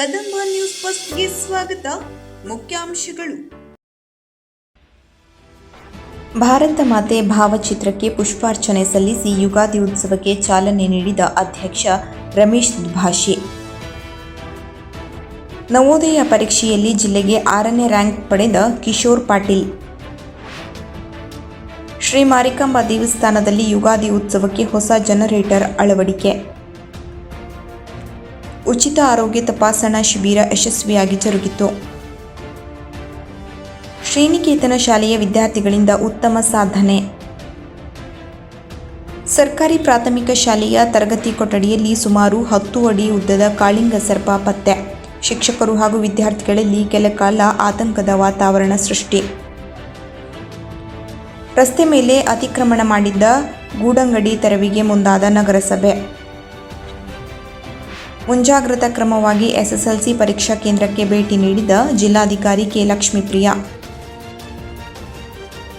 Kadamba news ಫಸ್ಟ್ಗೆ ಸ್ವಾಗತ. ಮುಖ್ಯಾಂಶಗಳು. ಭಾರತ ಮಾತೆ ಭಾವಚಿತ್ರಕ್ಕೆ ಪುಷ್ಪಾರ್ಚನೆ ಸಲ್ಲಿಸಿ ಯುಗಾದಿ ಉತ್ಸವಕ್ಕೆ ಚಾಲನೆ ನೀಡಿದ ಅಧ್ಯಕ್ಷ ರಮೇಶ್ ದುಭಾಷಿ. ನವೋದಯ ಪರೀಕ್ಷೆಯಲ್ಲಿ ಜಿಲ್ಲೆಗೆ 6ನೇ ರ್ಯಾಂಕ್ ಪಡೆದ ಕಿಶೋರ್ ಪಾಟೀಲ್. ಶ್ರೀ ಮಾರಿಕಾಂಬಾ ದೇವಸ್ಥಾನದಲ್ಲಿ ಯುಗಾದಿ ಉತ್ಸವಕ್ಕೆ ಹೊಸ ಜನರೇಟರ್ ಅಳವಡಿಕೆ. ಉಚಿತ ಆರೋಗ್ಯ ತಪಾಸಣಾ ಶಿಬಿರ ಯಶಸ್ವಿಯಾಗಿ ಜರುಗಿತು. ಶ್ರೀನಿಕೇತನ ಶಾಲೆಯ ವಿದ್ಯಾರ್ಥಿಗಳಿಂದ ಉತ್ತಮ ಸಾಧನೆ. ಸರ್ಕಾರಿ ಪ್ರಾಥಮಿಕ ಶಾಲೆಯ ತರಗತಿ ಕೊಠಡಿಯಲ್ಲಿ ಸುಮಾರು 10 ಅಡಿ ಉದ್ದದ ಕಾಳಿಂಗ ಸರ್ಪ ಪತ್ತೆ. ಶಿಕ್ಷಕರು ಹಾಗೂ ವಿದ್ಯಾರ್ಥಿಗಳಲ್ಲಿ ಕೆಲಕಾಲ ಆತಂಕದ ವಾತಾವರಣ ಸೃಷ್ಟಿ. ರಸ್ತೆ ಮೇಲೆ ಅತಿಕ್ರಮಣ ಮಾಡಿದ್ದ ಗೂಡಂಗಡಿ ತೆರವಿಗೆ ಮುಂದಾದ ನಗರಸಭೆ. ಮುಂಜಾಗ್ರತಾ ಕ್ರಮವಾಗಿ ಎಸ್ಎಸ್ಎಲ್ಸಿ ಪರೀಕ್ಷಾ ಕೇಂದ್ರಕ್ಕೆ ಭೇಟಿ ನೀಡಿದ ಜಿಲ್ಲಾಧಿಕಾರಿ ಕೆ. ಲಕ್ಷ್ಮೀಪ್ರಿಯಾ.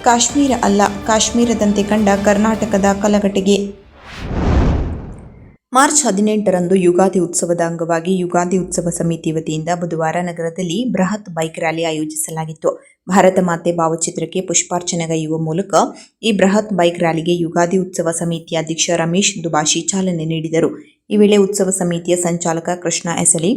ಕಾಶ್ಮೀರ ಅಲ್ಲ, ಕಾಶ್ಮೀರದಂತೆ ಕಂಡ ಕರ್ನಾಟಕದ ಕಲಘಟಗಿ. ಮಾರ್ಚ್ 18ರಂದು ಯುಗಾದಿ ಉತ್ಸವದ ಅಂಗವಾಗಿ ಯುಗಾದಿ ಉತ್ಸವ ಸಮಿತಿ ವತಿಯಿಂದ ಬುಧವಾರ ನಗರದಲ್ಲಿ ಬೃಹತ್ ಬೈಕ್ ರ್ಯಾಲಿ ಆಯೋಜಿಸಲಾಗಿತ್ತು. ಭಾರತ ಮಾತೆ ಭಾವಚಿತ್ರಕ್ಕೆ ಪುಷ್ಪಾರ್ಚನೆಗೈಯುವ ಮೂಲಕ ಈ ಬೃಹತ್ ಬೈಕ್ ರ್ಯಾಲಿಗೆ ಯುಗಾದಿ ಉತ್ಸವ ಸಮಿತಿಯ ಅಧ್ಯಕ್ಷ ರಮೇಶ್ ದುಭಾಷಿ ಚಾಲನೆ ನೀಡಿದರು. ಈ ವೇಳೆ ಉತ್ಸವ ಸಮಿತಿಯ ಸಂಚಾಲಕ ಕೃಷ್ಣ ಎಸಳಿ,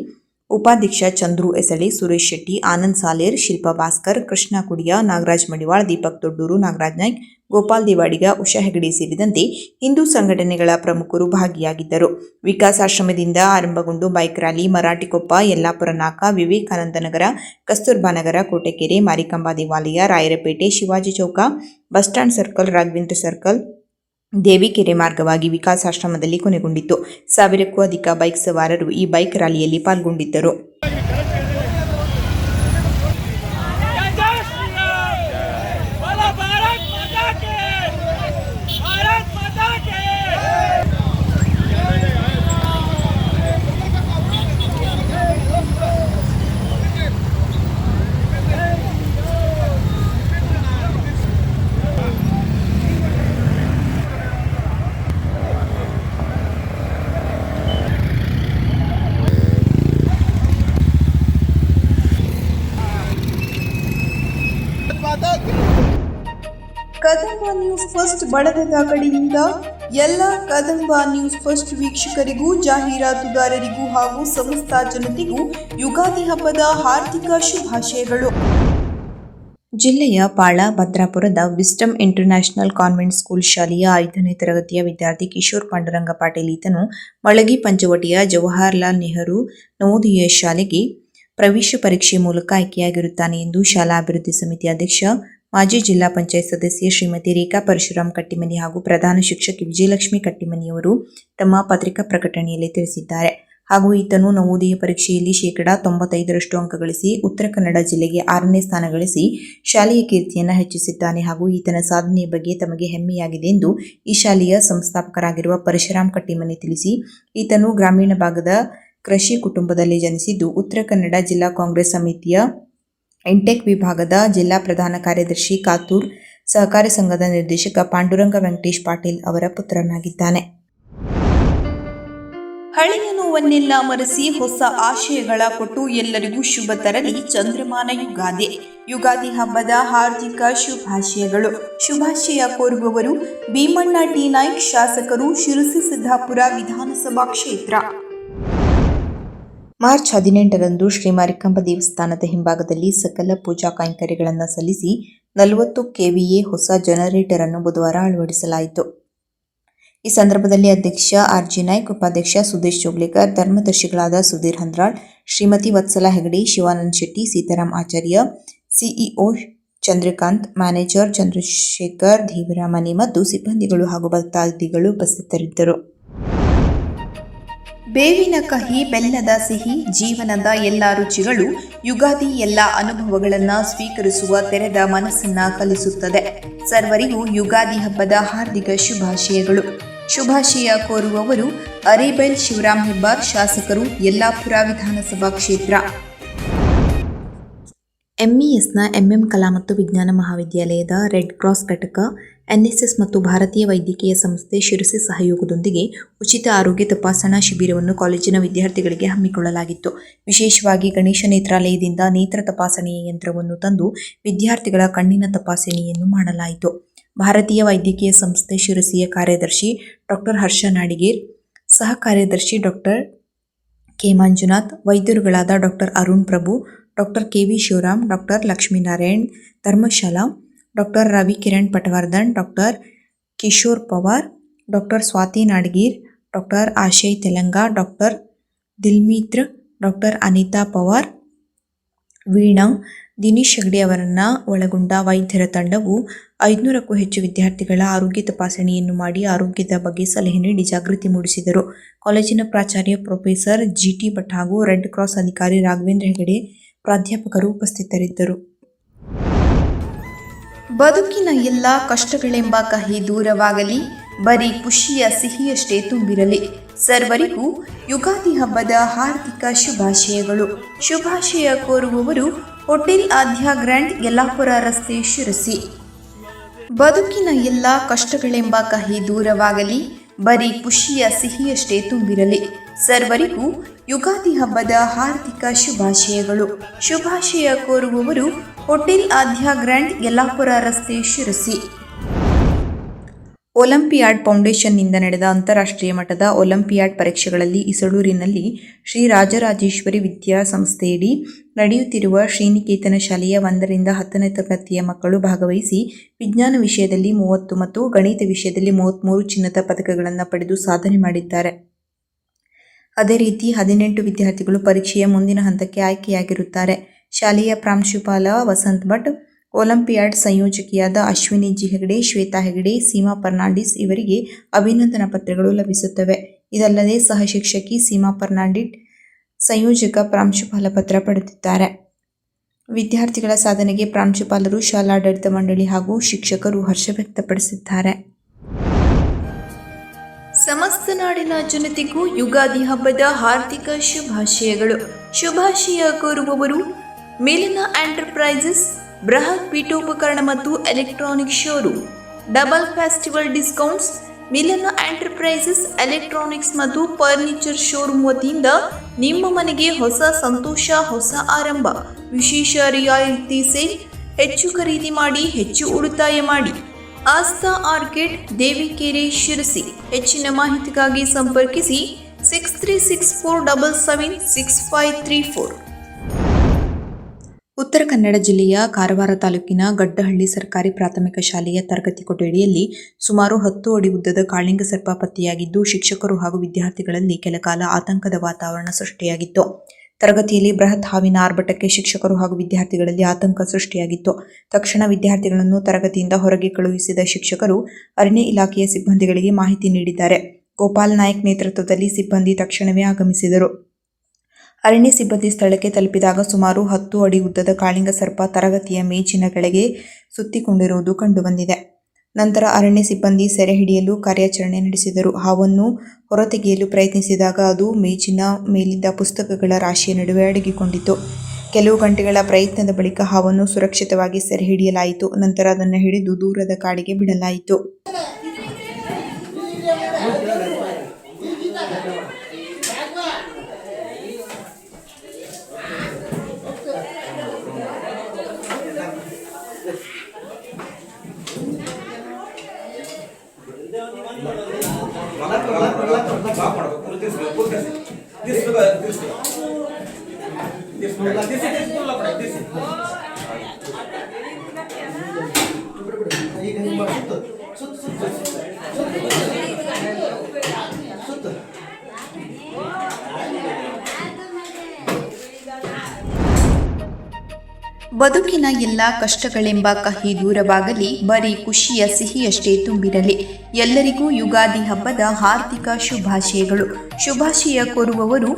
ಉಪಾಧ್ಯಕ್ಷ ಚಂದ್ರು ಎಸಳಿ, ಸುರೇಶ್ ಶೆಟ್ಟಿ, ಆನಂದ್ ಸಾಲೇರ್, ಶಿಲ್ಪಾ ಭಾಸ್ಕರ್, ಕೃಷ್ಣ ಕುಡಿಯ, ನಾಗರಾಜ್ ಮಡಿವಾಳ್, ದೀಪಕ್ ದೊಡ್ಡೂರು, ನಾಗರಾಜ್ ನಾಯ್ಕ್, ಗೋಪಾಲ್ ದೇವಾಡಿಗ, ಉಷಾ ಹೆಗಡೆ ಸೇರಿದಂತೆ ಹಿಂದೂ ಸಂಘಟನೆಗಳ ಪ್ರಮುಖರು ಭಾಗಿಯಾಗಿದ್ದರು. ವಿಕಾಸಾಶ್ರಮದಿಂದ ಆರಂಭಗೊಂಡು ಬೈಕ್ ರ್ಯಾಲಿ ಮರಾಠಿಕೊಪ್ಪ, ಯಲ್ಲಾಪುರ ನಾಕ, ವಿವೇಕಾನಂದ ನಗರ, ಕಸ್ತೂರ್ಬಾ ನಗರ, ಕೋಟೆಕೆರೆ, ಮಾರಿಕಾಂಬಾ ದೇವಾಲಯ, ರಾಯರಪೇಟೆ, ಶಿವಾಜಿ ಚೌಕ, bus stand circle, Raghavendra circle, Devikere ಮಾರ್ಗವಾಗಿ ವಿಕಾಸಾಶ್ರಮದಲ್ಲಿ ಕೊನೆಗೊಂಡಿತು. 1000ಕ್ಕೂ ಅಧಿಕ ಬೈಕ್ ಸವಾರರು ಈ ಬೈಕ್ ರ್ಯಾಲಿಯಲ್ಲಿ ಪಾಲ್ಗೊಂಡಿದ್ದರು. ಕದಂಬ ನ್ಯೂಸ್ ಫಸ್ಟ್ ಬಳಗದ ಕಡೆಯಿಂದ ಎಲ್ಲ ಕದಂಬ ನ್ಯೂಸ್ ಫಸ್ಟ್ ವೀಕ್ಷಕರಿಗೂ, ಜಾಹೀರಾತುದಾರರಿಗೂ ಹಾಗೂ ಸಮಸ್ತ ಜನತೆಗೂ ಯುಗಾದಿ ಹಬ್ಬದ ಹಾರ್ದಿಕ ಶುಭಾಶಯಗಳು. ಜಿಲ್ಲೆಯ ಪಾಳ ಭದ್ರಾಪುರದ ವಿಸ್ಡಮ್ ಇಂಟರ್ನ್ಯಾಷನಲ್ ಕಾನ್ವೆಂಟ್ ಸ್ಕೂಲ್ ಶಾಲೆಯ 5ನೇ ತರಗತಿಯ ವಿದ್ಯಾರ್ಥಿ ಕಿಶೋರ್ ಪಾಂಡುರಂಗ ಪಾಟೀಲ್ ಈತನು ಮಳಗಿ ಪಂಚವಟಿಯ ಜವಾಹರಲಾಲ್ ನೆಹರು ನವೋದಯ ಶಾಲೆಗೆ ಪ್ರವೇಶ ಪರೀಕ್ಷೆ ಮೂಲಕ ಆಯ್ಕೆಯಾಗಿರುತ್ತಾನೆ ಎಂದು ಶಾಲಾ ಅಭಿವೃದ್ಧಿ ಸಮಿತಿ ಅಧ್ಯಕ್ಷ ಮಾಜಿ ಜಿಲ್ಲಾ ಪಂಚಾಯತ್ ಸದಸ್ಯೆ ಶ್ರೀಮತಿ ರೇಖಾ ಪರಶುರಾಮ್ ಕಟ್ಟಿಮನಿ ಹಾಗೂ ಪ್ರಧಾನ ಶಿಕ್ಷಕಿ ವಿಜಯಲಕ್ಷ್ಮಿ ಕಟ್ಟಿಮನಿಯವರು ತಮ್ಮ ಪತ್ರಿಕಾ ಪ್ರಕಟಣೆಯಲ್ಲಿ ತಿಳಿಸಿದ್ದಾರೆ. ಹಾಗೂ ಈತನು ನವೋದಯ ಪರೀಕ್ಷೆಯಲ್ಲಿ 95% ಅಂಕ ಗಳಿಸಿ ಉತ್ತರ ಕನ್ನಡ ಜಿಲ್ಲೆಗೆ 6ನೇ ಸ್ಥಾನ ಗಳಿಸಿ ಶಾಲೆಯ ಕೀರ್ತಿಯನ್ನು ಹೆಚ್ಚಿಸಿದ್ದಾನೆ. ಹಾಗೂ ಈತನ ಸಾಧನೆಯ ಬಗ್ಗೆ ತಮಗೆ ಹೆಮ್ಮೆಯಾಗಿದೆ ಎಂದು ಈ ಶಾಲೆಯ ಸಂಸ್ಥಾಪಕರಾಗಿರುವ ಪರಶುರಾಮ್ ಕಟ್ಟಿಮನಿ ತಿಳಿಸಿ, ಈತನು ಗ್ರಾಮೀಣ ಭಾಗದ ಕೃಷಿ ಕುಟುಂಬದಲ್ಲಿ ಜನಿಸಿದ್ದು ಉತ್ತರ ಕನ್ನಡ ಜಿಲ್ಲಾ ಕಾಂಗ್ರೆಸ್ ಸಮಿತಿಯ ಇಂಟೆಕ್ ವಿಭಾಗದ ಜಿಲ್ಲಾ ಪ್ರಧಾನ ಕಾರ್ಯದರ್ಶಿ, ಕಾತೂರ್ ಸಹಕಾರಿ ಸಂಘದ ನಿರ್ದೇಶಕ ಪಾಂಡುರಂಗ ವೆಂಕಟೇಶ್ ಪಾಟೀಲ್ ಅವರ ಪುತ್ರನಾಗಿದ್ದಾನೆ. ಹಳೆಯ ನೋವನ್ನೆಲ್ಲ ಮರೆಸಿ ಹೊಸ ಆಶಯಗಳ ಕೊಟ್ಟು ಎಲ್ಲರಿಗೂ ಶುಭ ತರಲಿ ಚಂದ್ರಮಾನ ಯುಗಾದಿ. ಯುಗಾದಿ ಹಬ್ಬದ ಹಾರ್ದಿಕ ಶುಭಾಶಯಗಳು. ಶುಭಾಶಯ ಕೋರುವವರು ಭೀಮಣ್ಣ ಟಿ ನಾಯ್ಕ್, ಶಾಸಕರು, ಶಿರಸಿ ಸಿದ್ದಾಪುರ ವಿಧಾನಸಭಾ ಕ್ಷೇತ್ರ. ಮಾರ್ಚ್ 18ರಂದು ಶ್ರೀ ಮಾರಿಕಾಂಬಾ ದೇವಸ್ಥಾನದ ಹಿಂಭಾಗದಲ್ಲಿ ಸಕಲ ಪೂಜಾ ಕೈಂಕರ್ಯಗಳನ್ನು ಸಲ್ಲಿಸಿ 40 ಕೆವಿಎ ಹೊಸ ಜನರೇಟರ್ ಅನ್ನು ಬುಧವಾರ ಅಳವಡಿಸಲಾಯಿತು. ಈ ಸಂದರ್ಭದಲ್ಲಿ ಅಧ್ಯಕ್ಷ ಆರ್.ಜಿ. ನಾಯ್ಕ್, ಉಪಾಧ್ಯಕ್ಷ ಸುದೇಶ್ ಜೋಗ್ಲೇಕರ್, ಧರ್ಮದರ್ಶಿಗಳಾದ ಸುಧೀರ್ ಹಂದ್ರಾಳ್, ಶ್ರೀಮತಿ ವತ್ಸಲಾ ಹೆಗಡೆ, ಶಿವಾನಂದ್ ಶೆಟ್ಟಿ, ಸೀತಾರಾಮ್ ಆಚಾರ್ಯ, ಸಿಇಒ ಚಂದ್ರಕಾಂತ್, ಮ್ಯಾನೇಜರ್ ಚಂದ್ರಶೇಖರ್ ಧೀವರಮನಿ ಮತ್ತು ಸಿಬ್ಬಂದಿಗಳು ಹಾಗೂ ಭಕ್ತಾದಿಗಳು ಉಪಸ್ಥಿತರಿದ್ದರು. ಬೇವಿನ ಕಹಿ, ಬೆಲ್ಲದ ಸಿಹಿ, ಜೀವನದ ಎಲ್ಲ ರುಚಿಗಳು, ಯುಗಾದಿ ಎಲ್ಲ ಅನುಭವಗಳನ್ನು ಸ್ವೀಕರಿಸುವ ತೆರೆದ ಮನಸ್ಸನ್ನ ಕಲಿಸುತ್ತದೆ. ಸರ್ವರಿಗೂ ಯುಗಾದಿ ಹಬ್ಬದ ಹಾರ್ದಿಕ ಶುಭಾಶಯಗಳು. ಶುಭಾಶಯ ಕೋರುವವರು ಅರೇಬೈಲ್ ಶಿವರಾಮ್ ಹೆಬ್ಬಾರ್, ಶಾಸಕರು, ಯಲ್ಲಾಪುರ ವಿಧಾನಸಭಾ ಕ್ಷೇತ್ರ. ಎಂಇಎಸ್ನ ಎಂಎಂ ಕಲಾ ಮತ್ತು ವಿಜ್ಞಾನ ಮಹಾವಿದ್ಯಾಲಯದ ರೆಡ್ ಕ್ರಾಸ್ ಘಟಕ ಎನ್ಎಸ್ಎಸ್ ಮತ್ತು ಭಾರತೀಯ ವೈದ್ಯಕೀಯ ಸಂಸ್ಥೆ ಶಿರಸಿ ಸಹಯೋಗದೊಂದಿಗೆ ಉಚಿತ ಆರೋಗ್ಯ ತಪಾಸಣಾ ಶಿಬಿರವನ್ನು ಕಾಲೇಜಿನ ವಿದ್ಯಾರ್ಥಿಗಳಿಗೆ ಹಮ್ಮಿಕೊಳ್ಳಲಾಗಿತ್ತು. ವಿಶೇಷವಾಗಿ ಗಣೇಶ ನೇತ್ರಾಲಯದಿಂದ ನೇತ್ರ ತಪಾಸಣೆಯ ಯಂತ್ರವನ್ನು ತಂದು ವಿದ್ಯಾರ್ಥಿಗಳ ಕಣ್ಣಿನ ತಪಾಸಣೆಯನ್ನು ಮಾಡಲಾಯಿತು. ಭಾರತೀಯ ವೈದ್ಯಕೀಯ ಸಂಸ್ಥೆ ಶಿರಸಿಯ ಕಾರ್ಯದರ್ಶಿ ಡಾಕ್ಟರ್ ಹರ್ಷ ನಾಡಿಗೇರ್, ಸಹ ಕಾರ್ಯದರ್ಶಿ ಡಾಕ್ಟರ್ ಕೆ. ಮಂಜುನಾಥ್, ವೈದ್ಯರುಗಳಾದ doctor Arun Prabhu, doctor K. V. Shivaram, doctor Lakshminarayan Dharmashala, doctor Ravi Kiran Patwardhan, doctor Kishore Pawar, doctor Swati Nadgir, doctor Ashay Telang, doctor Dilmitra, doctor Anita Pawar, Veena, Dinesh Hegde ಅವರನ್ನ ಒಳಗೊಂಡ ವೈದ್ಯರ ತಂಡವು 500ಕ್ಕೂ ಹೆಚ್ಚು ವಿದ್ಯಾರ್ಥಿಗಳ ಆರೋಗ್ಯ ತಪಾಸಣೆಯನ್ನು ಮಾಡಿ ಆರೋಗ್ಯದ ಬಗ್ಗೆ ಸಲಹೆ ನೀಡಿ ಜಾಗೃತಿ ಮೂಡಿಸಿದರು. ಕಾಲೇಜಿನ ಪ್ರಾಚಾರ್ಯ ಪ್ರೊಫೆಸರ್ ಜಿ.ಟಿ. ಭಟ್ ಹಾಗೂ ರೆಡ್ ಕ್ರಾಸ್ ಅಧಿಕಾರಿ ರಾಘವೇಂದ್ರ ಹೆಗಡೆ ಪ್ರಾಧ್ಯಾಪಕರು ಉಪಸ್ಥಿತರಿದ್ದರು. ಬದುಕಿನ ಎಲ್ಲ ಕಷ್ಟಗಳೆಂಬ ಕಹಿ ದೂರವಾಗಲಿ, ಬರೀ ಖುಷಿಯ ಸಿಹಿಯಷ್ಟೇ ತುಂಬಿರಲಿ. ಸರ್ವರಿಗೂ ಯುಗಾದಿ ಹಬ್ಬದ ಹಾರ್ದಿಕ ಶುಭಾಶಯಗಳು. ಶುಭಾಶಯ ಕೋರುವವರು ಹೋಟೆಲ್ ಆದ್ಯ ಗ್ರ್ಯಾಂಡ್, ಯಲ್ಲಾಪುರ ರಸ್ತೆ, ಶಿರಸಿ. ಬದುಕಿನ ಎಲ್ಲ ಕಷ್ಟಗಳೆಂಬ ಕಹಿ ದೂರವಾಗಲಿ, ಬರೀ ಖುಷಿಯ ಸಿಹಿಯಷ್ಟೇ ತುಂಬಿರಲಿ. ಸರ್ವರಿಗೂ ಯುಗಾದಿ ಹಬ್ಬದ ಹಾರ್ದಿಕ ಶುಭಾಶಯಗಳು. ಶುಭಾಶಯ ಕೋರುವವರು ಹೋಟೆಲ್ ಆದ್ಯ ಗ್ರ್ಯಾಂಡ್, ಯಲ್ಲಾಪುರ ರಸ್ತೆ, ಶಿರಸಿ. ಒಲಿಂಪಿಯಾಡ್ ಫೌಂಡೇಶನ್ನಿಂದ ನಡೆದ ಅಂತಾರಾಷ್ಟ್ರೀಯ ಮಟ್ಟದ ಒಲಿಂಪಿಯಾಡ್ ಪರೀಕ್ಷೆಗಳಲ್ಲಿ ಇಸಳೂರಿನಲ್ಲಿ ಶ್ರೀ ರಾಜರಾಜೇಶ್ವರಿ ವಿದ್ಯಾಸಂಸ್ಥೆಯಡಿ ನಡೆಯುತ್ತಿರುವ ಶ್ರೀನಿಕೇತನ ಶಾಲೆಯ 1ರಿಂದ 10ನೇ ತರಗತಿಯ ಮಕ್ಕಳು ಭಾಗವಹಿಸಿ ವಿಜ್ಞಾನ ವಿಷಯದಲ್ಲಿ 30 ಮತ್ತು ಗಣಿತ ವಿಷಯದಲ್ಲಿ 33 ಚಿನ್ನದ ಪದಕಗಳನ್ನು ಪಡೆದು ಸಾಧನೆ ಮಾಡಿದ್ದಾರೆ. ಅದೇ ರೀತಿ 18 ವಿದ್ಯಾರ್ಥಿಗಳು ಪರೀಕ್ಷೆಯ ಮುಂದಿನ ಹಂತಕ್ಕೆ ಆಯ್ಕೆಯಾಗಿರುತ್ತಾರೆ. ಶಾಲೆಯ ಪ್ರಾಂಶುಪಾಲ ವಸಂತ್ ಭಟ್, ಒಲಿಂಪಿಯಾಡ್ ಸಂಯೋಜಕಿಯಾದ ಅಶ್ವಿನಿ ಜಿ. ಹೆಗಡೆ, ಶ್ವೇತಾ ಹೆಗಡೆ, ಸೀಮಾ ಫರ್ನಾಂಡಿಸ್ ಇವರಿಗೆ ಅಭಿನಂದನಾ ಪತ್ರಗಳು ಲಭಿಸುತ್ತವೆ. ಇದಲ್ಲದೆ ಸಹ ಶಿಕ್ಷಕಿ ಸೀಮಾ ಫರ್ನಾಂಡಿಸ್, ಸಂಯೋಜಕ ಪ್ರಾಂಶುಪಾಲ ಪತ್ರ ಪಡೆದಿದ್ದಾರೆ. ವಿದ್ಯಾರ್ಥಿಗಳ ಸಾಧನೆಗೆ ಪ್ರಾಂಶುಪಾಲರು, ಶಾಲಾಡಳಿತ ಮಂಡಳಿ ಹಾಗೂ ಶಿಕ್ಷಕರು ಹರ್ಷ ವ್ಯಕ್ತಪಡಿಸಿದ್ದಾರೆ. ಸಮಸ್ತ ನಾಡಿನ ಜನತೆಗೂ ಯುಗಾದಿ ಹಬ್ಬದ ಹಾರ್ದಿಕ ಶುಭಾಶಯಗಳು. ಶುಭಾಶಯ ಕೋರುವವರು ಮಿಲನ ಎಂಟರ್ಪ್ರೈಸಸ್, ಬೃಹತ್ ಪೀಠೋಪಕರಣ ಮತ್ತು electronic showroom. Double festival discounts. ಮಿಲನ ಎಂಟರ್ಪ್ರೈಸಸ್ ಎಲೆಕ್ಟ್ರಾನಿಕ್ಸ್ ಮತ್ತು ಫರ್ನಿಚರ್ ಶೋರೂಮ್ ವತಿಯಿಂದ ನಿಮ್ಮ ಮನೆಗೆ ಹೊಸ ಸಂತೋಷ, ಹೊಸ ಆರಂಭ. ವಿಶೇಷ ರಿಯಾಯಿತಿ ಸೇಲ್. ಹೆಚ್ಚು ಖರೀದಿ ಮಾಡಿ, ಹೆಚ್ಚು ಉಳಿತಾಯ ಮಾಡಿ. ಆಸ್ಥಾ ಆರ್ಕಿಡ್, ದೇವಿಕೆರೆ, ಶಿರಸಿ. ಹೆಚ್ಚಿನ ಮಾಹಿತಿಗಾಗಿ ಸಂಪರ್ಕಿಸಿ 6364776534. ಉತ್ತರ ಕನ್ನಡ ಜಿಲ್ಲೆಯ ಕಾರವಾರ ತಾಲೂಕಿನ ಗಡ್ಡಹಳ್ಳಿ ಸರ್ಕಾರಿ ಪ್ರಾಥಮಿಕ ಶಾಲೆಯ ತರಗತಿ ಕೊಠಡಿಯಲ್ಲಿ ಸುಮಾರು 10 ಅಡಿ ಉದ್ದದ ಕಾಳಿಂಗ ಸರ್ಪ ಪತ್ತೆಯಾಗಿದ್ದು, ಶಿಕ್ಷಕರು ಹಾಗೂ ವಿದ್ಯಾರ್ಥಿಗಳಲ್ಲಿ ಕೆಲಕಾಲ ಆತಂಕದ ವಾತಾವರಣ ಸೃಷ್ಟಿಯಾಗಿತ್ತು. ತರಗತಿಯಲ್ಲಿ ಬೃಹತ್ ಹಾವಿನ ಆರ್ಭಟಕ್ಕೆ ಶಿಕ್ಷಕರು ಹಾಗೂ ವಿದ್ಯಾರ್ಥಿಗಳಲ್ಲಿ ಆತಂಕ ಸೃಷ್ಟಿಯಾಗಿತ್ತು. ತಕ್ಷಣ ವಿದ್ಯಾರ್ಥಿಗಳನ್ನು ತರಗತಿಯಿಂದ ಹೊರಗೆ ಕಳುಹಿಸಿದ ಶಿಕ್ಷಕರು ಅರಣ್ಯ ಇಲಾಖೆಯ ಸಿಬ್ಬಂದಿಗಳಿಗೆ ಮಾಹಿತಿ ನೀಡಿದ್ದಾರೆ. ಗೋಪಾಲ್ ನಾಯಕ್ ನೇತೃತ್ವದಲ್ಲಿ ಸಿಬ್ಬಂದಿ ತಕ್ಷಣವೇ ಆಗಮಿಸಿದರು. ಅರಣ್ಯ ಸಿಬ್ಬಂದಿ ಸ್ಥಳಕ್ಕೆ ತಲುಪಿದಾಗ ಸುಮಾರು 10 ಅಡಿ ಉದ್ದದ ಕಾಳಿಂಗ ಸರ್ಪ ತರಗತಿಯ ಮೇಜಿನ ಕೆಳಗೆ ಸುತ್ತಿಕೊಂಡಿರುವುದು ಕಂಡುಬಂದಿದೆ. ನಂತರ ಅರಣ್ಯ ಸಿಬ್ಬಂದಿ ಸೆರೆ ಹಿಡಿಯಲು ಕಾರ್ಯಾಚರಣೆ ನಡೆಸಿದರು. ಹಾವನ್ನು ಹೊರತೆಗೆಯಲು ಪ್ರಯತ್ನಿಸಿದಾಗ ಅದು ಮೇಜಿನ ಮೇಲಿದ್ದ ಪುಸ್ತಕಗಳ ರಾಶಿಯ ನಡುವೆ ಅಡಗಿಕೊಂಡಿತು. ಕೆಲವು ಗಂಟೆಗಳ ಪ್ರಯತ್ನದ ಬಳಿಕ ಹಾವನ್ನು ಸುರಕ್ಷಿತವಾಗಿ ಸೆರೆ ಹಿಡಿಯಲಾಯಿತು. ನಂತರ ಅದನ್ನು ಹಿಡಿದು ದೂರದ ಕಾಡಿಗೆ ಬಿಡಲಾಯಿತು. ಬದುಕಿನ ಎಲ್ಲ ಕಷ್ಟಗಳೆಂಬ ಕಹಿ ದೂರವಾಗಲಿ, ಬರೀ ಖುಷಿಯ ಸಿಹಿಯಷ್ಟೇ ತುಂಬಿರಲಿ. ಎಲ್ಲರಿಗೂ ಯುಗಾದಿ ಹಬ್ಬದ ಹಾರ್ದಿಕ ಶುಭಾಶಯಗಳು. ಶುಭಾಶಯ ಕೋರುವವರು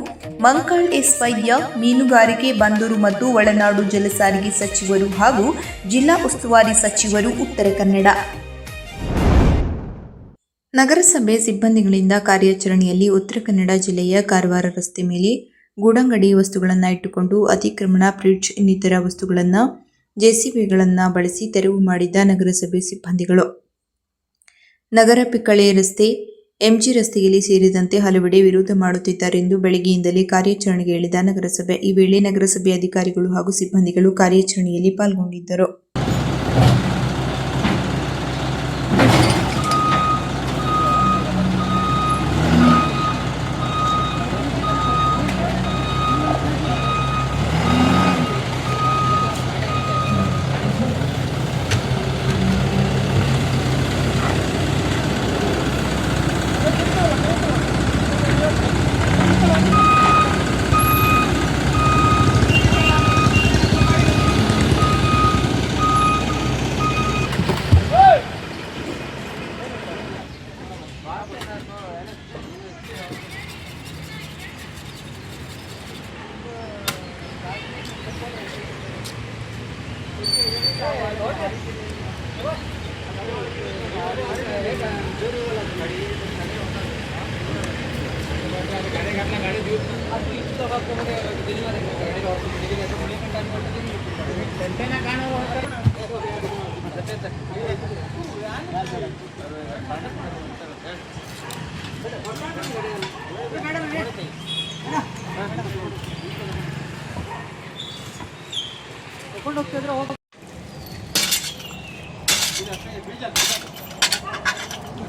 ಮಂಕಾಳ್ ಎಸ್ ವೈದ್ಯ, ಮೀನುಗಾರಿಕೆ, ಬಂದರು ಮತ್ತು ಒಳನಾಡು ಜಲಸಾರಿಗೆ ಸಚಿವರು ಹಾಗೂ ಜಿಲ್ಲಾ ಉಸ್ತುವಾರಿ ಸಚಿವರು, ಉತ್ತರ ಕನ್ನಡ. ನಗರಸಭೆ ಸಿಬ್ಬಂದಿಗಳಿಂದ ಕಾರ್ಯಾಚರಣೆಯಲ್ಲಿ ಉತ್ತರ ಕನ್ನಡ ಜಿಲ್ಲೆಯ ಕಾರವಾರ ರಸ್ತೆ ಮೇಲೆ ಗೂಡಂಗಡಿ ವಸ್ತುಗಳನ್ನು ಇಟ್ಟುಕೊಂಡು ಅತಿಕ್ರಮಣ, ಫ್ರಿಡ್ಜ್ ಇನ್ನಿತರ ವಸ್ತುಗಳನ್ನು ಜೆಸಿಬಿಗಳನ್ನು ಬಳಸಿ ತೆರವು ಮಾಡಿದ ನಗರಸಭೆ ಸಿಬ್ಬಂದಿಗಳು. ನಗರ ಪಿಕ್ಕಳೆ ರಸ್ತೆ, ಎಂಜಿ ರಸ್ತೆಯಲ್ಲಿ ಸೇರಿದಂತೆ ಹಲವೆಡೆ ವಿರೋಧ ಮಾಡುತ್ತಿದ್ದಾರೆಂದು ಬೆಳಗ್ಗೆಯಿಂದಲೇ ಕಾರ್ಯಾಚರಣೆಗೆ ಇಳಿದ ನಗರಸಭೆ. ಈ ವೇಳೆ ನಗರಸಭೆ ಅಧಿಕಾರಿಗಳು ಹಾಗೂ ಸಿಬ್ಬಂದಿಗಳು ಕಾರ್ಯಾಚರಣೆಯಲ್ಲಿ ಪಾಲ್ಗೊಂಡಿದ್ದರು.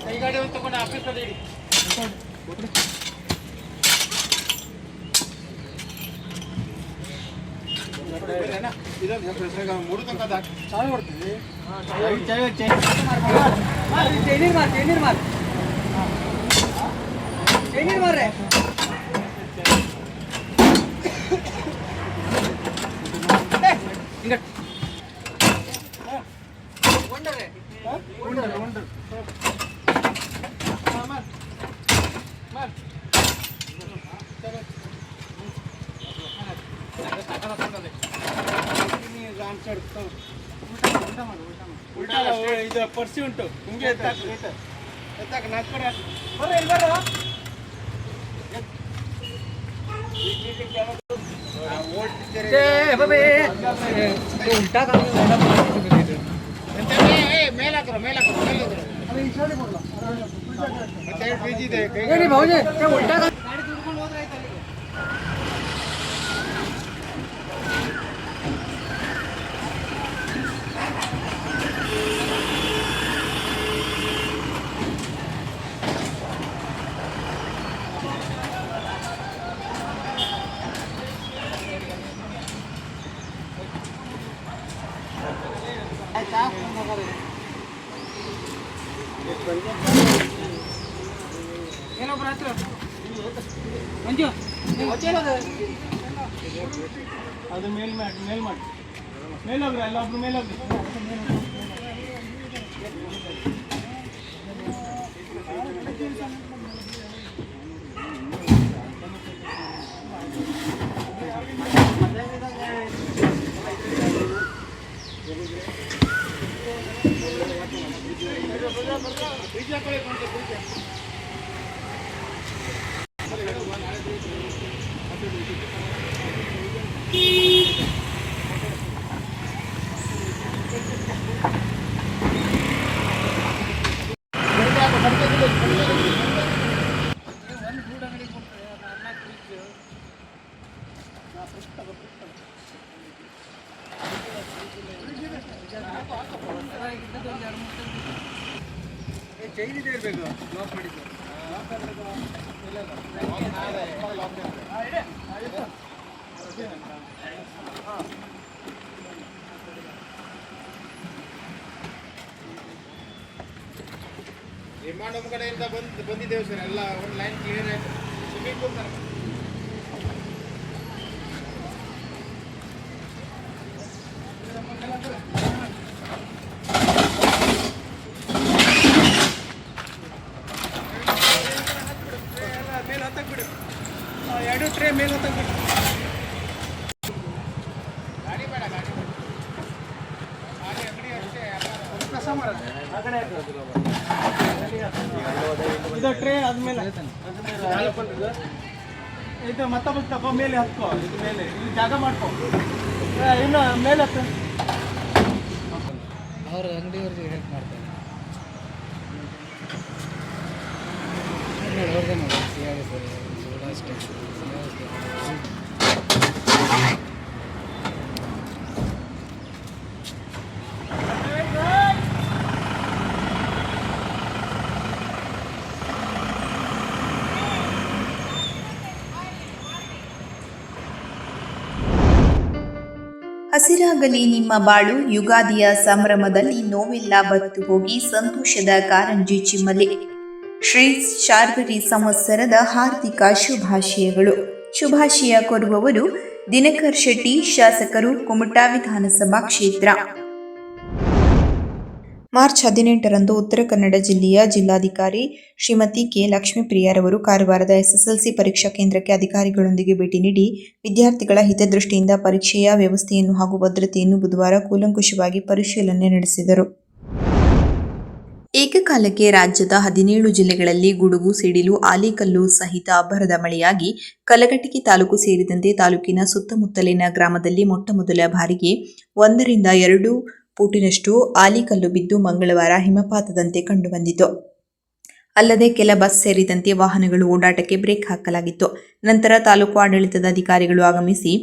ಕೈಗಾಡಿ ಒಂದು ತಗೊಂಡು ಆಫೀಸ್ ಕಡೆ ಇಡಿ. ಮೂರು ತನಕ ಚಾಲು ಮಾಡ್ತೀವಿ. ಮಾರ್ರೆ ಇದು ಪರ್ಸಿ ಉಂಟು ಹಿಂಗೆ ಎತ್ತಾಕ ನಾಲ್ಕು ಮೇಲಾಕ್ರು ಅದು ಮೇಲ್ ಮಾಡಿ ಮೇಲೋಗ್ರ ಎಲ್ಲ ಒಬ್ರು ಮೇಲೋಗ್ರಿ. ಚೈನಿದೆ ಇರಬೇಕು ಲಾಕ್ ಮಾಡಿದ್ದು. ರಿಮಾಂಡ್ ನಮ್ಮ ಕಡೆಯಿಂದ ಬಂದಿದ್ದೇವೆ ಸರ್. ಎಲ್ಲ ಒಂದು ಲೈನ್ ಕ್ಲಿಯರ್ ಆಯಿತು. ಸ್ವಿಮ್ಮಿಂಗ್ ಪೂಲ್ ಮೇಲೆ ಹತ್ತಕ್ಬಿಡು. ಎರಡು ಟ್ರೇ ಮೇಲೆ ಹತ್ತಕ್ಬಿಡು. ಗಾಡಿ ಬೇಡ ಅಂಗಡಿ ಅಷ್ಟೇ ಕೆಲಸ ಮಾಡೋದು. ಆ ಕಡೆ ಇದು ಟ್ರೇ ಆದ್ಮೇಲೆ ಇದು ಮತ್ತೊಬ್ಬ ತಗೋ ಮೇಲೆ ಹತ್ಕೋ. ಇದು ಮೇಲೆ ಇಲ್ಲಿ ಜಾಗ ಮಾಡ್ಕೋ. ಇನ್ನು ಮೇಲೆ ಹತ್ತು. ಅವ್ರ ಅಂಗಡಿಯವ್ರಿಗೆ ಹೆಲ್ಪ್ ಮಾಡ್ತಾರೆ. ಹಸಿರಾಗಲಿ ನಿಮ್ಮ ಬಾಳು, ಯುಗಾದಿಯ ಸಂಭ್ರಮದಲ್ಲಿ ನೋವೆಲ್ಲ ಬತ್ತು ಹೋಗಿ ಸಂತೋಷದ ಕಾರಂಜಿ ಚಿಮ್ಮಲಿ. ಶ್ರೀ ಶಾರ್ವರಿ ಸಂವತ್ಸರದ ಹಾರ್ದಿಕ ಶುಭಾಶಯಗಳು. ಶುಭಾಶಯ ಕೋರುವವರು ದಿನಕರ್ ಶೆಟ್ಟಿ, ಶಾಸಕರು, ಕುಮಟಾ ವಿಧಾನಸಭಾ ಕ್ಷೇತ್ರ. ಮಾರ್ಚ್ 18ರಂದು ಉತ್ತರ ಕನ್ನಡ ಜಿಲ್ಲೆಯ ಜಿಲ್ಲಾಧಿಕಾರಿ ಶ್ರೀಮತಿ ಕೆ. ಲಕ್ಷ್ಮೀಪ್ರಿಯಾರವರು ಕಾರವಾರದ ಎಸ್ಎಸ್ಎಲ್ಸಿ ಪರೀಕ್ಷಾ ಕೇಂದ್ರಕ್ಕೆ ಅಧಿಕಾರಿಗಳೊಂದಿಗೆ ಭೇಟಿ ನೀಡಿ ವಿದ್ಯಾರ್ಥಿಗಳ ಹಿತದೃಷ್ಟಿಯಿಂದ ಪರೀಕ್ಷೆಯ ವ್ಯವಸ್ಥೆಯನ್ನು ಹಾಗೂ ಭದ್ರತೆಯನ್ನು ಬುಧವಾರ ಕೂಲಂಕುಷವಾಗಿ ಪರಿಶೀಲನೆ ನಡೆಸಿದರು. ಏಕಕಾಲಕ್ಕೆ ರಾಜ್ಯದ 17 ಜಿಲ್ಲೆಗಳಲ್ಲಿ ಗುಡುಗು, ಸಿಡಿಲು, ಆಲಿಕಲ್ಲು ಸಹಿತ ಅಬ್ಬರದ ಮಳೆಯಾಗಿ ಕಲಘಟಗಿ ತಾಲೂಕು ಸೇರಿದಂತೆ ತಾಲೂಕಿನ ಸುತ್ತಮುತ್ತಲಿನ ಗ್ರಾಮದಲ್ಲಿ ಮೊಟ್ಟಮೊದಲ ಬಾರಿಗೆ 1 ರಿಂದ 2 ಫೂಟಿನಷ್ಟು ಆಲಿಕಲ್ಲು ಬಿದ್ದು ಮಂಗಳವಾರ ಹಿಮಪಾತದಂತೆ ಕಂಡುಬಂದಿತು. ಅಲ್ಲದೆ ಕೆಲ ಬಸ್ ಸೇರಿದಂತೆ ವಾಹನಗಳು ಓಡಾಟಕ್ಕೆ ಬ್ರೇಕ್ ಹಾಕಲಾಗಿತ್ತು. ನಂತರ ತಾಲೂಕು ಆಡಳಿತದ ಅಧಿಕಾರಿಗಳು ಆಗಮಿಸಿ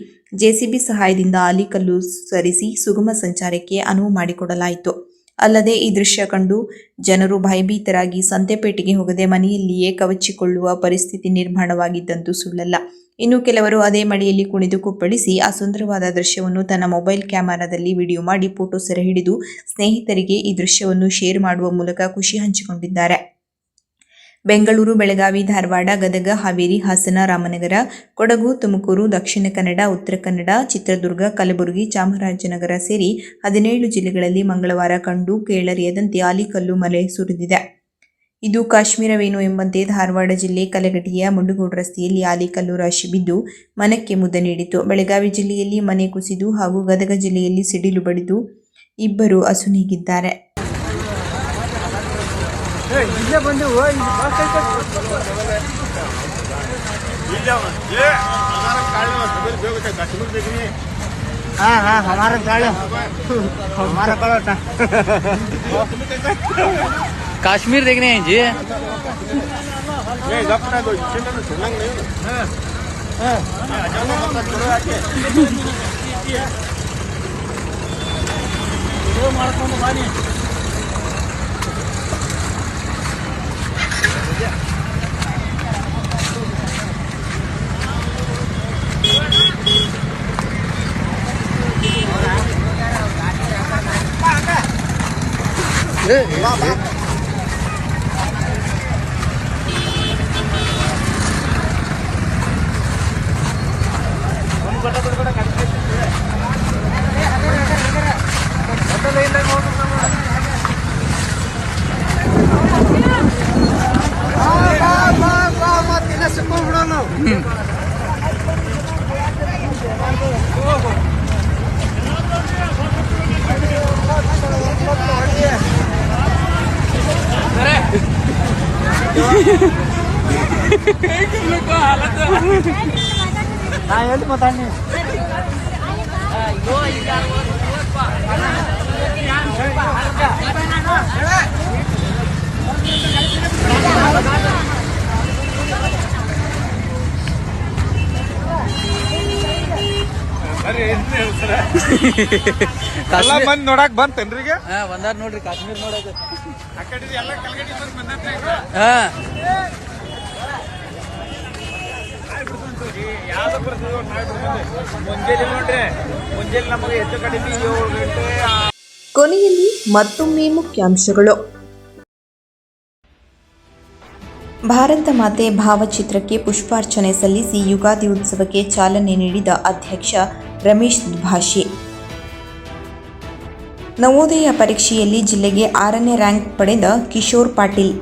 ಜೆಸಿಬಿ ಸಹಾಯದಿಂದ ಆಲಿಕಲ್ಲು ಸರಿಸಿ ಸುಗಮ ಸಂಚಾರಕ್ಕೆ ಅನುವು ಮಾಡಿಕೊಡಲಾಯಿತು. ಅಲ್ಲದೆ ಈ ದೃಶ್ಯ ಕಂಡು ಜನರು ಭಯಭೀತರಾಗಿ ಸಂತೆಪೇಟೆಗೆ ಹೋಗದೆ ಮನೆಯಲ್ಲಿಯೇ ಕವಚಿಕೊಳ್ಳುವ ಪರಿಸ್ಥಿತಿ ನಿರ್ಮಾಣವಾಗಿದ್ದಂತೂ ಸುಳ್ಳಲ್ಲ. ಇನ್ನು ಕೆಲವರು ಅದೇ ಮಳೆಯಲ್ಲಿ ಕುಣಿದು ಕುಪ್ಪಳಿಸಿ ಆ ಸುಂದರವಾದ ದೃಶ್ಯವನ್ನು ತನ್ನ ಮೊಬೈಲ್ ಕ್ಯಾಮೆರಾದಲ್ಲಿ ವಿಡಿಯೋ ಮಾಡಿ ಫೋಟೋ ಸೆರೆ ಹಿಡಿದು ಸ್ನೇಹಿತರಿಗೆ ಈ ದೃಶ್ಯವನ್ನು ಶೇರ್ ಮಾಡುವ ಮೂಲಕ ಖುಷಿ ಹಂಚಿಕೊಂಡಿದ್ದಾರೆ. ಬೆಂಗಳೂರು, ಬೆಳಗಾವಿ, ಧಾರವಾಡ, ಗದಗ, ಹಾವೇರಿ, ಹಾಸನ, ರಾಮನಗರ, ಕೊಡಗು, ತುಮಕೂರು, ದಕ್ಷಿಣ ಕನ್ನಡ, ಉತ್ತರ ಕನ್ನಡ, ಚಿತ್ರದುರ್ಗ, ಕಲಬುರಗಿ, ಚಾಮರಾಜನಗರ ಸೇರಿ 17 ಜಿಲ್ಲೆಗಳಲ್ಲಿ ಮಂಗಳವಾರ ಕಂಡು ಕೇಳರಿಯದಂತೆ ಆಲಿಕಲ್ಲು ಮಳೆ ಸುರಿದಿದೆ. ಇದು ಕಾಶ್ಮೀರವೇನೋ ಎಂಬಂತೆ ಧಾರವಾಡ ಜಿಲ್ಲೆ ಕಲಘಟಗಿಯ ಮುಂಡಗೋಡು ರಸ್ತೆಯಲ್ಲಿ ಆಲಿಕಲ್ಲು ರಾಶಿ ಬಿದ್ದು ಮನಕ್ಕೆ ಮುದ ನೀಡಿತು. ಬೆಳಗಾವಿ ಜಿಲ್ಲೆಯಲ್ಲಿ ಮನೆ ಕುಸಿದು ಹಾಗೂ ಗದಗ ಜಿಲ್ಲೆಯಲ್ಲಿ ಸಿಡಿಲು ಬಡಿದು ಇಬ್ಬರು ಅಸುನೀಗಿದ್ದಾರೆ. काश्मीर देखने हैं जी. ಬಂದ್ ನೋಡಕ್ ಬಂತೇನ್ರಿ ಈಗ ಬಂದಾರ ನೋಡ್ರಿ ಕಾಶ್ಮೀರ್ ನೋಡಕ್ ಆ ಕಡೆ ಎಲ್ಲ ಕಲ್ಗಡಿ ಬಂದ್ ಬಂದೈತ್ರಿ ಯಾವ್ದು ಬರ್ತದೆ ಮುಂಜಾನೆ ನೋಡ್ರಿ ಮುಂಜಾನೆ ನಮಗೆ ಹೆಚ್ಚು ಕಡಿಮೆ 7 ಗಂಟೆ. ಕೊನೆಯಲ್ಲಿ ಮತ್ತೊಮ್ಮೆ ಮುಖ್ಯಾಂಶಗಳು. ಭಾರತ ಮಾತೆ ಭಾವಚಿತ್ರಕ್ಕೆ ಪುಷ್ಪಾರ್ಚನೆ ಸಲ್ಲಿಸಿ ಯುಗಾದಿ ಉತ್ಸವಕ್ಕೆ ಚಾಲನೆ ನೀಡಿದ ಅಧ್ಯಕ್ಷ ರಮೇಶ್ ದ್ಭಾಷಿ. ನವೋದಯ ಪರೀಕ್ಷೆಯಲ್ಲಿ ಜಿಲ್ಲೆಗೆ 6ನೇ ರ್ಯಾಂಕ್ ಪಡೆದ ಕಿಶೋರ್ ಪಾಟೀಲ್.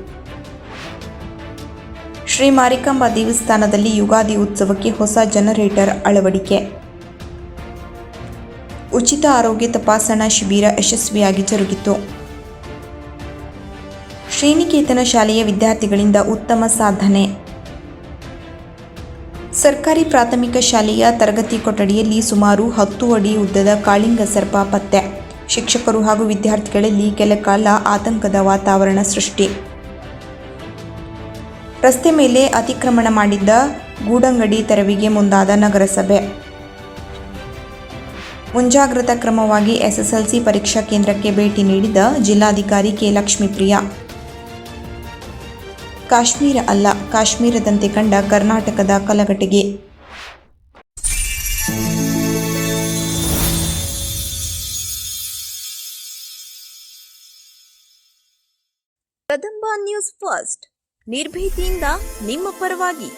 ಶ್ರೀ ಮಾರಿಕಾಂಬಾ ದೇವಸ್ಥಾನದಲ್ಲಿ ಯುಗಾದಿ ಉತ್ಸವಕ್ಕೆ ಹೊಸ ಜನರೇಟರ್ ಅಳವಡಿಕೆ. ಉಚಿತ ಆರೋಗ್ಯ ತಪಾಸಣಾ ಶಿಬಿರ ಯಶಸ್ವಿಯಾಗಿ ಜರುಗಿತು. ಶ್ರೀನಿಕೇತನ ಶಾಲೆಯ ವಿದ್ಯಾರ್ಥಿಗಳಿಂದ ಉತ್ತಮ ಸಾಧನೆ. ಸರ್ಕಾರಿ ಪ್ರಾಥಮಿಕ ಶಾಲೆಯ ತರಗತಿ ಕೊಠಡಿಯಲ್ಲಿ ಸುಮಾರು 10 ಅಡಿ ಉದ್ದದ ಕಾಳಿಂಗ ಸರ್ಪ ಪತ್ತೆ. ಶಿಕ್ಷಕರು ಹಾಗೂ ವಿದ್ಯಾರ್ಥಿಗಳಲ್ಲಿ ಕೆಲ ಕಾಲ ಆತಂಕದ ವಾತಾವರಣ ಸೃಷ್ಟಿ. ರಸ್ತೆ ಮೇಲೆ ಅತಿಕ್ರಮಣ ಮಾಡಿದ್ದ ಗೂಡಂಗಡಿ ತೆರವಿಗೆ ಮುಂದಾದ ನಗರಸಭೆ. ಮುಂಜಾಗ್ರತಾ ಕ್ರಮವಾಗಿ ಎಸ್ಎಸ್ಎಲ್ಸಿ ಪರೀಕ್ಷಾ ಕೇಂದ್ರಕ್ಕೆ ಭೇಟಿ ನೀಡಿದ ಜಿಲ್ಲಾಧಿಕಾರಿ ಕೆ. ಲಕ್ಷ್ಮೀಪ್ರಿಯಾ. ಕಾಶ್ಮೀರ ಅಲ್ಲ, ಕಾಶ್ಮೀರದಂತೆ ಕಂಡ ಕರ್ನಾಟಕದ ಕಲಘಟಗಿ. ಕದಂಬ ನ್ಯೂಸ್ ಫಸ್ಟ್, ನಿರ್ಭೀತಿಯಿಂದ ನಿಮ್ಮ ಪರವಾಗಿ.